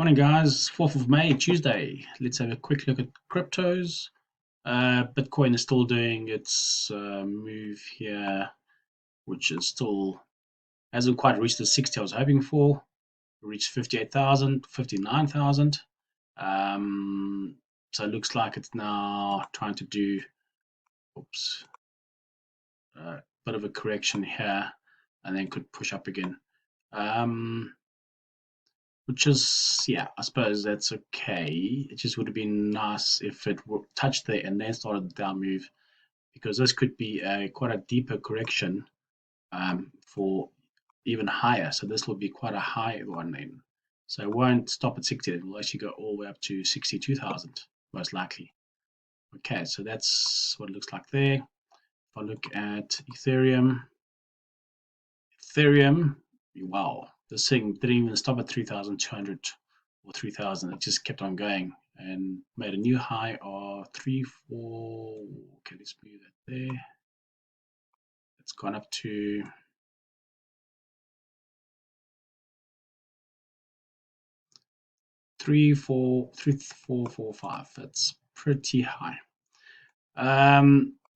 Morning, guys. 4th of May, Tuesday. Let's have a quick look at cryptos. Bitcoin is still doing its move here, which is still hasn't quite reached the 60 I was hoping for. It reached 58,000, 59,000. So it looks like it's now trying to do, a bit of a correction here, and then could push up again. Which is, yeah, I suppose that's okay. It just would have been nice if it touched there and then started the down move, because this could be quite a deeper correction for even higher. So this will be quite a high one then. So it won't stop at 60. It will actually go all the way up to 62,000, most likely. Okay, so that's what it looks like there. If I look at Ethereum, wow, this thing didn't even stop at 3,200 or 3,000. It just kept on going and made a new high of 3,4. Okay, let's move that there. It's gone up to 3,445. That's pretty high.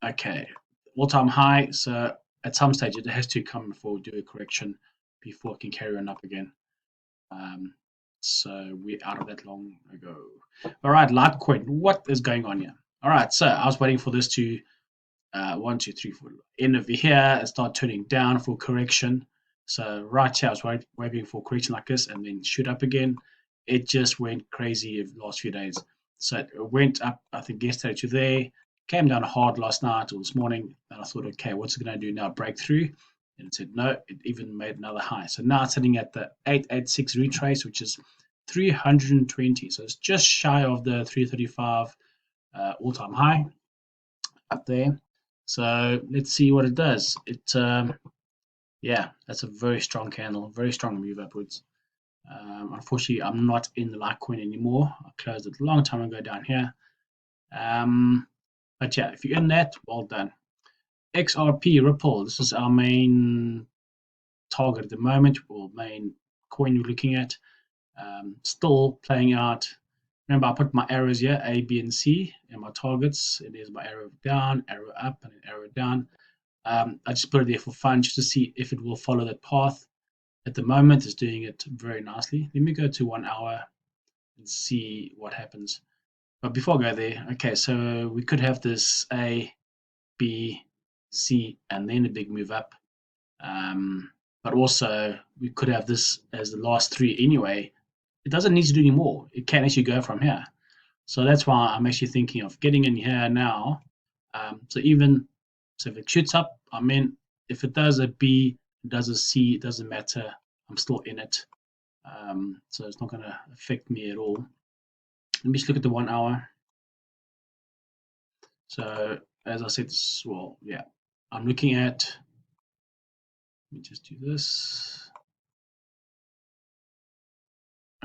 Okay, all-time high. So at some stage it has to come before we do a correction before it can carry on up again. So we're out of that long ago. All right, Litecoin, what is going on here? All right, so I was waiting for this to 1, 2, 3, 4 end over here and start turning down for correction. So right here, I was waiting for correction like this and then shoot up again. It just went crazy the last few days. So it went up, I think, yesterday to there, came down hard last night or this morning, and I thought, okay, what's it going to do now? Break through? And it said no. It even made another high. So now it's sitting at the 886 retrace, which is 320. So it's just shy of the 335 all-time high up there. So let's see what it does. Yeah, that's a very strong candle, very strong move upwards. Unfortunately, I'm not in the Litecoin anymore. I closed it a long time ago down here. But yeah, if you're in that, well done. XRP, Ripple, this is our main target at the moment, or main coin we're looking at. Still playing out. Remember, I put my arrows here, A, B, and C, and my targets. It is my arrow down, arrow up, and an arrow down. I just put it there for fun, just to see if it will follow that path. At the moment, it's doing it very nicely. Let me go to 1 hour and see what happens. But before I go there, okay, so we could have this A, B, C, and then a big move up. But also, we could have this as the last three anyway. It doesn't need to do any more. It can actually go from here. So that's why I'm actually thinking of getting in here now. So if it shoots up, I'm in. If it does a B, it does a C, it doesn't matter. I'm still in it. So it's not going to affect me at all. Let me just look at the 1 hour. So as I said, well, yeah, I'm looking at, let me just do this.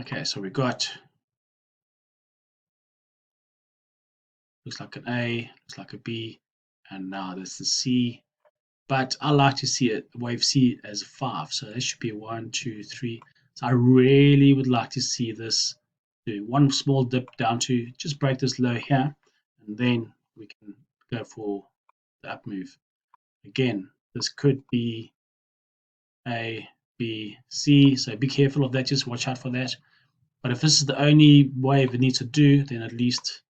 Okay, so we got, looks like an A, looks like a B, and now there's the C. But I like to see it, wave C as 5. So that should be 1, 2, 3. So I really would like to see this do one small dip down to just break this low here, and then we can go for the up move. Again, this could be A, B, C. So be careful of that. Just watch out for that. But if this is the only wave it needs to do, then at least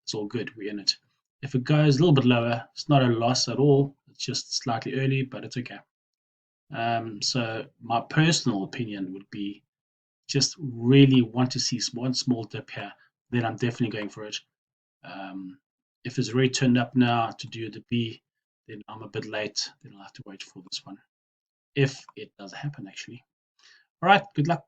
it's all good. We're in it. If it goes a little bit lower, it's not a loss at all. It's just slightly early, but it's okay. So my personal opinion would be just really want to see one small dip here, then I'm definitely going for it. If it's already turned up now to do the B, then I'm a bit late. Then I'll have to wait for this one, if it does happen actually. All right, good luck.